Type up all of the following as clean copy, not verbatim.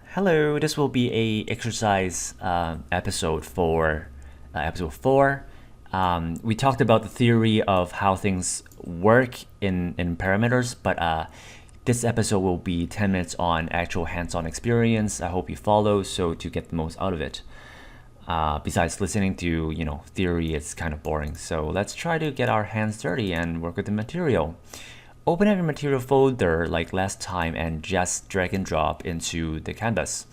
Hello, this will be a exercise episode for episode 4. We talked about the theory of how things work in parameters, but this episode will be 10 minutes on actual hands-on experience. I hope you follow so to get the most out of it. Besides listening to, theory, it's kind of boring. So let's try to get our hands dirty and work with the material. Open up your material folder like last time and just drag and drop into the canvas.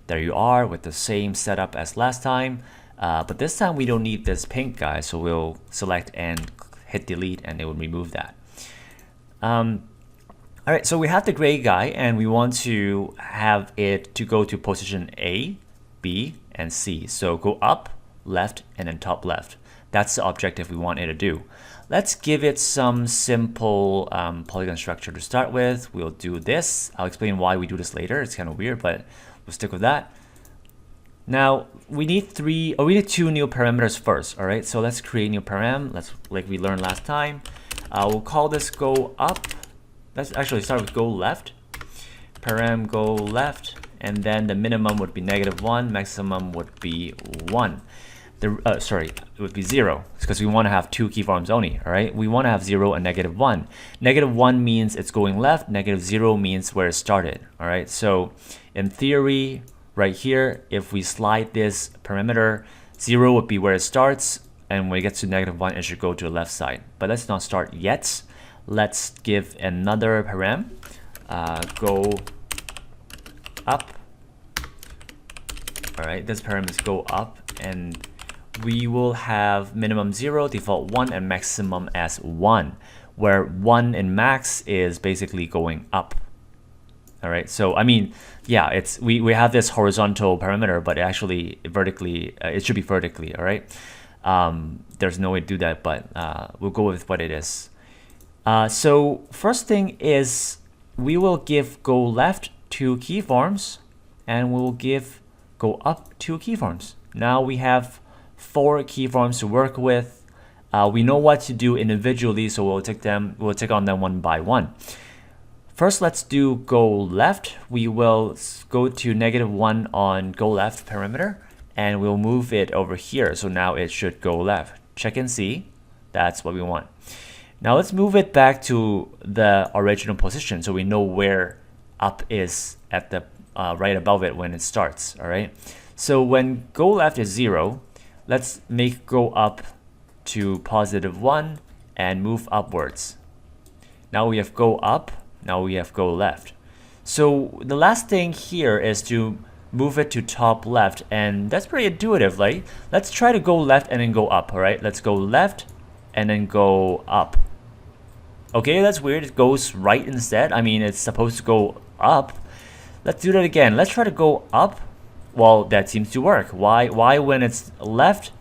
There you are with the same setup as last time, but this time we don't need this pink guy, so we'll select and hit delete and it will remove that. Alright, so we have the gray guy and we want to have it to go to position A, B, and C. So go up, left, and then top left. That's the objective we want it to do. Let's give it some simple polygon structure to start with. We'll do this. I'll explain why we do this later. It's kind of weird, but we'll stick with that. Now we need two new parameters first. All right, so let's create new param. Like we learned last time. We'll call this go up. Let's actually start with go left. Param go left, and then the minimum would be -1, maximum would be 1. It would be 0 because we want to have two keyforms only. All right, we want to have 0 and -1. -1 means it's going left. -0 means where it started. All right, so in theory, right here, if we slide this parameter, 0 would be where it starts, and when it gets to -1, it should go to the left side. But let's not start yet. Let's give another param. Go up. All right, this param is go up, and we will have minimum 0, default 1, and maximum as 1, where 1 in max is basically going up. All right, so I mean, yeah, we have this horizontal parameter, but actually vertically, it should be vertically. All right, there's no way to do that, but we'll go with what it is. So first thing is we will give go left 2 keyforms, and we'll give go up 2 keyforms. Now we have 4 keyforms to work with. We know what to do individually, so we'll take on them one by one. First, let's do go left. We will go to -1 on go left parameter, and we'll move it over here. So now it should go left. Check and see. That's what we want. Now let's move it back to the original position so we know where up is at the right above it when it starts. All right. So when go left is 0, let's make go up to +1 and move upwards. Now we have go up, now we have go left. So the last thing here is to move it to top left, and that's pretty intuitive, right? Let's try to go left and then go up. All right, let's go left and then go up. Okay, that's weird. It goes right instead. I mean, it's supposed to go up. Let's do that again. Let's try to go up. Well, that seems to work. Why when it's left,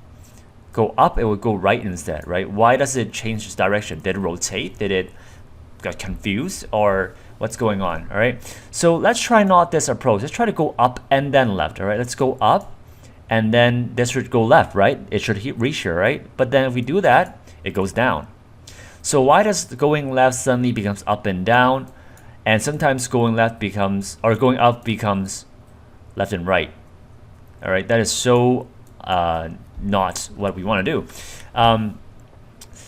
go up, it would go right instead, right? Why does it change its direction? Did it rotate? Did it get confused? Or what's going on, all right? So let's try not this approach. Let's try to go up and then left, all right? Let's go up, and then this should go left, right? It should reach here, right? But then if we do that, it goes down. So why does going left suddenly becomes up and down, and sometimes going left becomes, or going up becomes left and right? All right, that is so not what we want to do.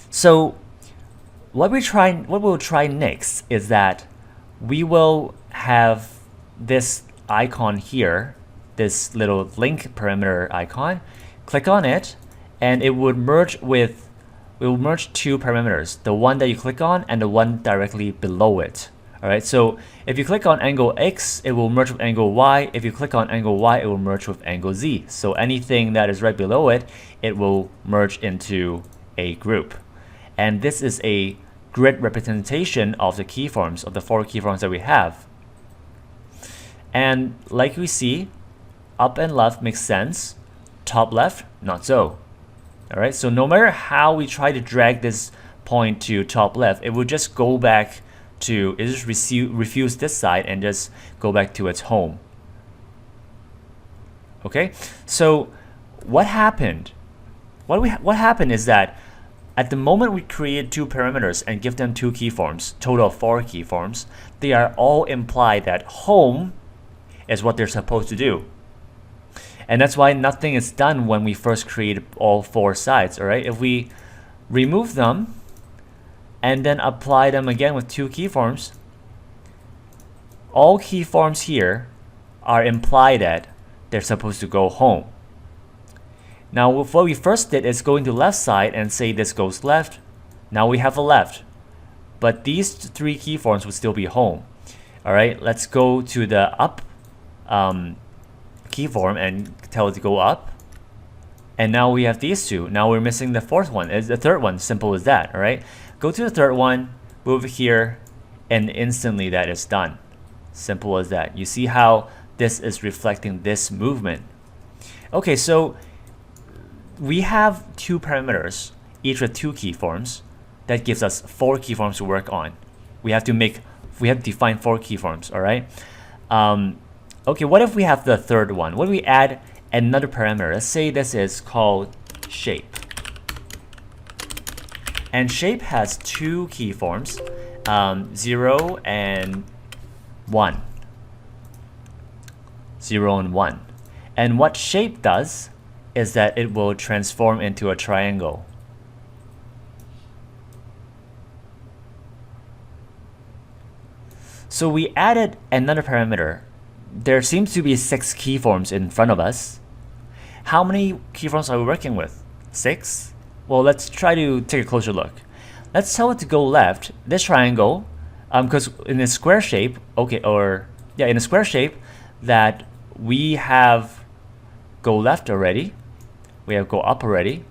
So what we'll try next is that we will have this icon here, this little link parameter icon. Click on it, and it would merge with, it will merge 2 parameters, the one that you click on and the one directly below it. All right, so if you click on angle X, it will merge with angle Y. If you click on angle Y, it will merge with angle Z. So anything that is right below it, it will merge into a group. And this is a grid representation of the keyforms, of the 4 keyforms that we have. And like we see, up and left makes sense. Top left, not so. All right, so no matter how we try to drag this point to top left, it will just go back to, it just refuse this side and just go back to its home. Okay, so what happened? What happened is that at the moment we create 2 parameters and give them 2 keyforms, total of 4 keyforms, they are all implied that home is what they're supposed to do. And that's why nothing is done when we first create all 4 sides, all right? If we remove them and then apply them again with 2 keyforms, all keyforms here are implied that they're supposed to go home. Now, what we first did is go into left side and say this goes left. Now we have a left, but these 3 keyforms would still be home. All right, let's go to the up keyform and tell it to go up. And now we have these 2. Now we're missing the 4th one. It's the 3rd one. Simple as that. All right, go to the 3rd one, move here, and instantly that is done. Simple as that. You see how this is reflecting this movement. Okay, so we have 2 parameters, each with 2 keyforms. That gives us 4 keyforms to work on. We have to define 4 keyforms. All right. Okay, what if we have the 3rd one? What if we add another parameter? Let's say this is called shape. And shape has 2 keyforms, 0 and 1. 0 and 1. And what shape does is that it will transform into a triangle. So we added another parameter. There seems to be 6 keyforms in front of us. How many keyforms are we working with? 6? Well, let's try to take a closer look. Let's tell it to go left. This triangle, because in a square shape, okay, or yeah, in a square shape that we have go left already, we have go up already.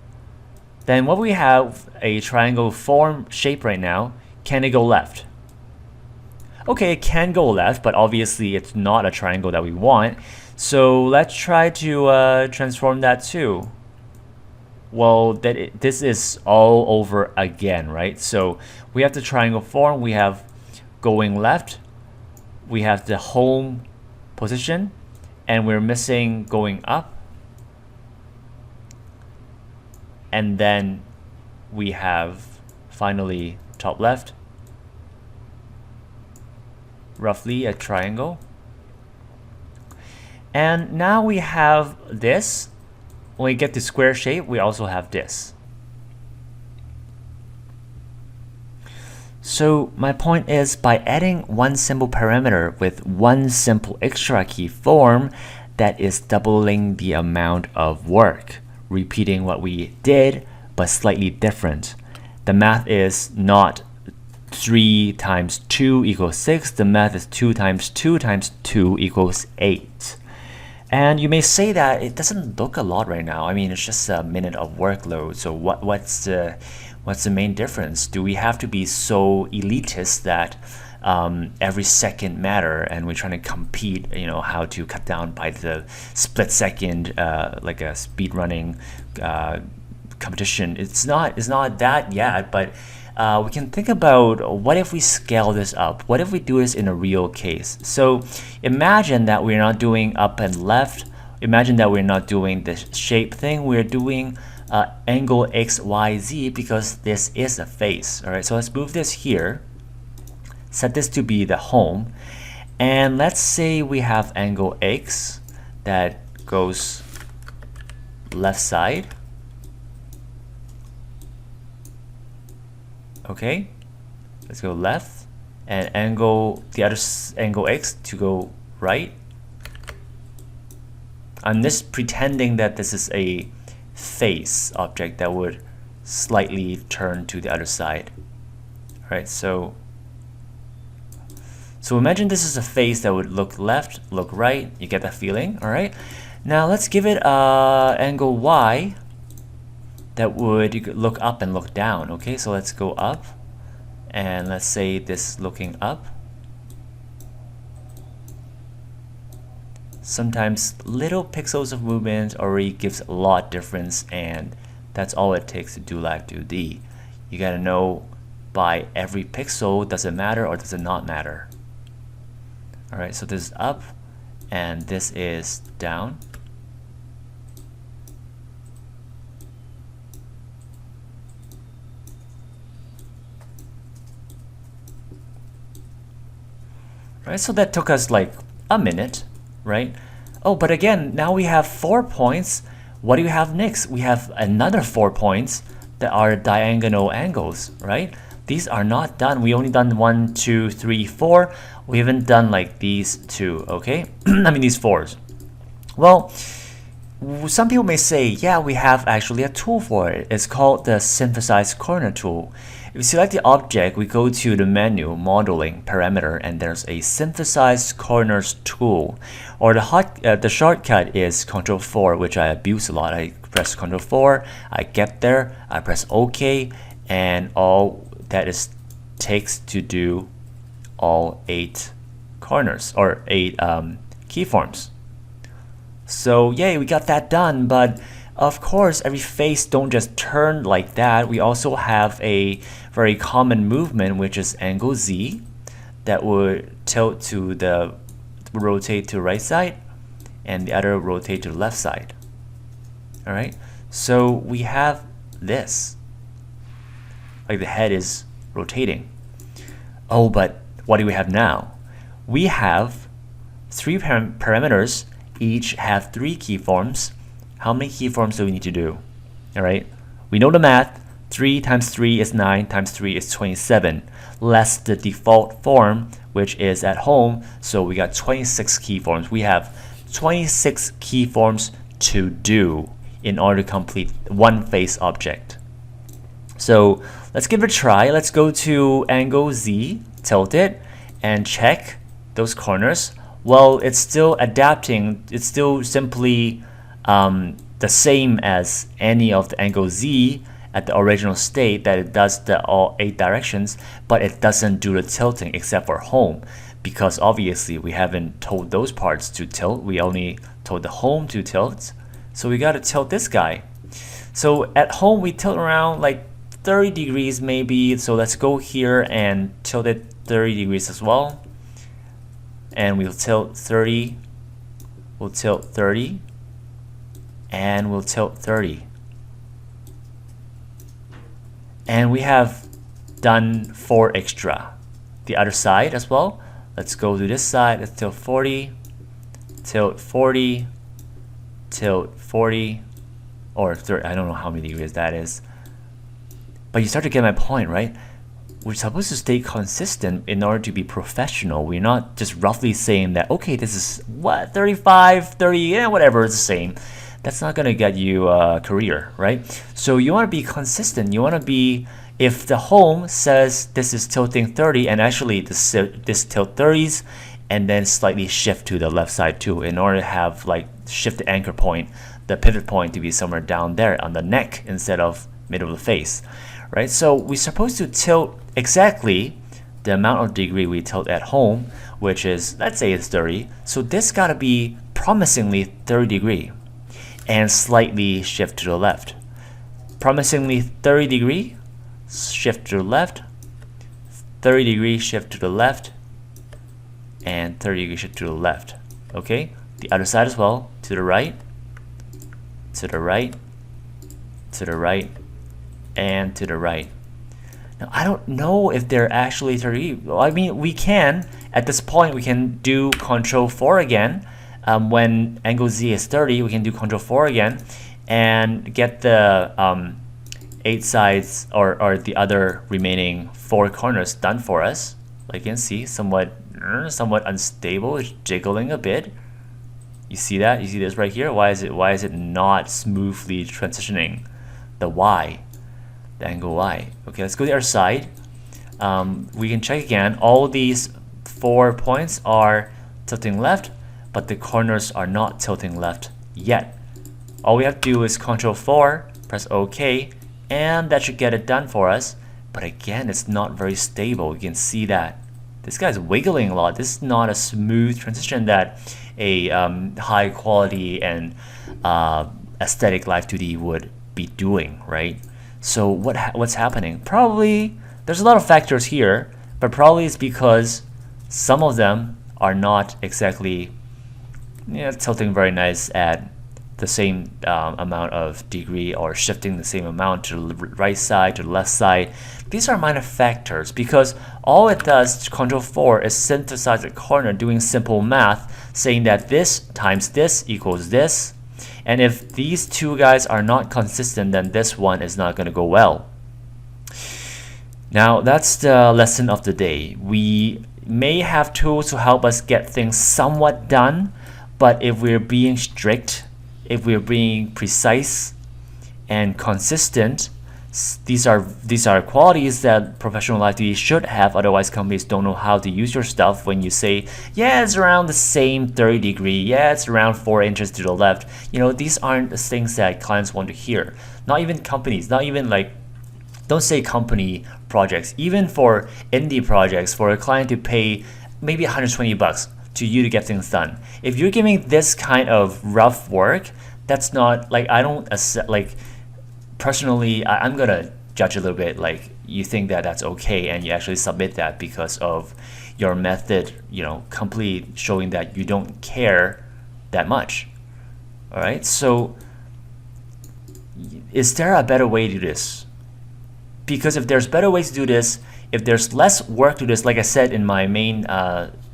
Then what we have a triangle form shape right now, can it go left? Okay, it can go left, but obviously it's not a triangle that we want. So let's try to transform that too. Well, this is all over again, right? So we have the triangle form, we have going left, we have the home position, and we're missing going up. And then we have finally top left, roughly a triangle. And now we have this. When we get to square shape, we also have this. So my point is, by adding one simple parameter with one simple extra key form, that is doubling the amount of work, repeating what we did but slightly different. The math is not 3 times 2 equals 6. The math is 2 times 2 times 2 equals 8. And you may say that it doesn't look a lot right now. I mean, it's just a minute of workload. So what's the main difference? Do we have to be so elitist that every second matter and we're trying to compete, how to cut down by the split second, like a speed running competition? It's not that yet, but we can think about, what if we scale this up? What if we do this in a real case? So imagine that we're not doing up and left. Imagine that we're not doing the shape thing. We're doing angle X, Y, Z, because this is a face. All right, so let's move this here. Set this to be the home. And let's say we have angle X that goes left side. Okay, let's go left, and the other angle X to go right. I'm just pretending that this is a face object that would slightly turn to the other side. All right, so imagine this is a face that would look left, look right. You get that feeling? All right. Now let's give it angle Y that would, you could look up and look down. Okay, so let's go up, and let's say this looking up. Sometimes little pixels of movement already gives a lot difference, and that's all it takes to do Live2D. You gotta know by every pixel, does it matter or does it not matter? All right, so this is up and this is down. Right, so that took us like a minute, right? Oh, but again, now we have 4 points. What do we have next? We have another 4 points that are diagonal angles, right? These are not done. We only done 1, 2, 3, 4. We haven't done like these two, okay? I mean these 4s. Well, some people may say, yeah, we have actually a tool for it. It's called the Synthesized corner tool. If you select the object, we go to the menu, modeling, parameter, and there's a Synthesized corners tool. Or the shortcut is Ctrl+4, which I abuse a lot. I press Ctrl+4, I get there, I press OK, and all that is takes to do all 8 corners, or 8 keyforms. So yay, we got that done, but of course every face don't just turn like that. We also have a very common movement, which is angle Z, that would tilt to the rotate to right side and the other rotate to the left side. Alright, so we have this, like the head is rotating. Oh, but what do we have now? We have 3 parameters, each have 3 keyforms. How many keyforms do we need to do? Alright, we know the math. 3 times 3 is 9, times 3 is 27, less the default form, which is at home, so we got 26 keyforms. We have 26 keyforms to do in order to complete one face object. So let's give it a try. Let's go to angle Z, tilt it, and check those corners. Well, it's still adapting. It's still simply the same as any of the angle Z at the original state, that it does the all 8 directions, but it doesn't do the tilting except for home, because obviously we haven't told those parts to tilt. We only told the home to tilt. So we got to tilt this guy. So at home we tilt around like 30 degrees maybe. So let's go here and tilt it 30 degrees as well. And we'll tilt 30, we'll tilt 30, and we'll tilt 30. And we have done 4 extra. The other side as well. Let's go to this side. Let's tilt 40, tilt 40, tilt 40, or 30. I don't know how many degrees that is. But you start to get my point, right? We're supposed to stay consistent in order to be professional. We're not just roughly saying that, okay, this is what, 35, 30, yeah, whatever, it's the same. That's not gonna get you a career, right? So you wanna be consistent. You wanna be, if the home says this is tilting 30, and actually this tilt 30s, and then slightly shift to the left side too, in order to have like shift the anchor point, the pivot point to be somewhere down there on the neck instead of middle of the face, right? So we're supposed to tilt exactly the amount of degree we tilt at home, which is, let's say it's 30. So this gotta be promisingly 30 degree and slightly shift to the left. Promisingly 30 degree, shift to the left, 30 degree shift to the left, and 30 degree shift to the left. Okay, the other side as well, to the right, to the right, to the right, and to the right. Now I don't know if they're actually 30. Well, I mean, we can, at this point we can do Ctrl+4 again. When angle Z is 30, we can do Ctrl+4 again and get the 8 sides, or the other remaining 4 corners done for us. Like you can see, somewhat unstable, it's jiggling a bit. You see that? You see this right here? Why is it not smoothly transitioning the Y, the angle Y? Okay, let's go to the other side. We can check again. All these 4 points are tilting left, but the corners are not tilting left yet. All we have to do is Ctrl+4, press OK, and that should get it done for us. But again, it's not very stable. You can see that this guy's wiggling a lot. This is not a smooth transition that a high quality and aesthetic Live2D would be doing, right? So what's happening? Probably there's a lot of factors here, but probably it's because some of them are not exactly tilting very nice at the same amount of degree or shifting the same amount to the right side, to the left side. These are minor factors because all it does, Control 4, is synthesize a corner doing simple math, saying that this times this equals this. And if these two guys are not consistent, then this one is not going to go well. Now, that's the lesson of the day. We may have tools to help us get things somewhat done, but if we're being strict, if we're being precise and consistent, these are qualities that professional Live2D should have. Otherwise, companies don't know how to use your stuff when you say, yeah, it's around the same 30 degree, yeah, it's around 4 inches to the left. These aren't the things that clients want to hear. Not even companies, not even don't say company projects, even for indie projects, for a client to pay maybe $120 to you to get things done. If you're giving this kind of rough work, that's not I don't accept, personally, I'm gonna judge a little bit. You think that that's okay, and you actually submit that because of your method, completely showing that you don't care that much. All right. So, is there a better way to do this? Because if there's better ways to do this, if there's less work to this, like I said in my main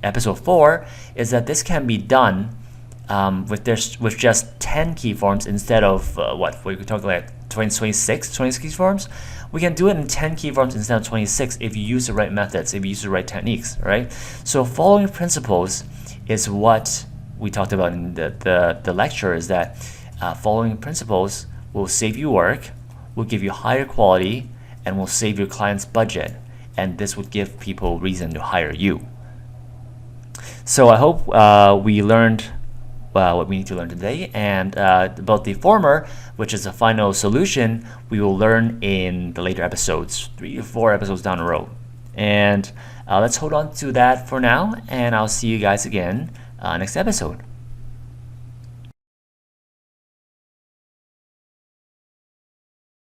episode 4, is that this can be done with just 10 keyforms instead of we could talk 26 keyforms. We can do it in 10 keyforms instead of 26 if you use the right methods, if you use the right techniques, right? So following principles is what we talked about in the lecture, is that following principles will save you work, will give you higher quality, and will save your client's budget. And this would give people reason to hire you. So I hope we learned what we need to learn today, and about the former, which is the final solution, we will learn in the later episodes, 3 or 4 episodes down the road. And let's hold on to that for now, and I'll see you guys again next episode.